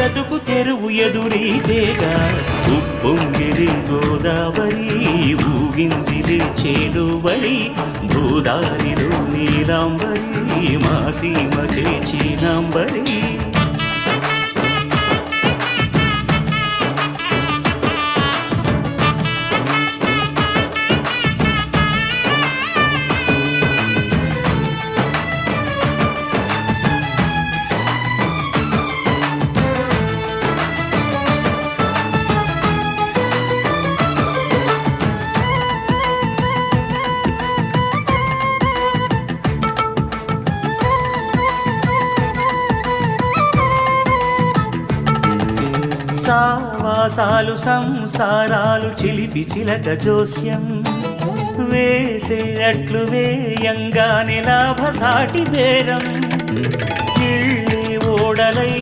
బ్రతుకు తెరువు ఎదురీతేగా ఉప్పొంగిరి గోదావరి ఊగిందిరి చేడువరి గోదారిలో నీలాంబరి మా సీమకే చీనాంబరి సావాసాలు సంసారాలు చిలిపి చిలక జోస్యం వేసే అట్లు వేయంగానే లాభసాటి బేరం ఓడలై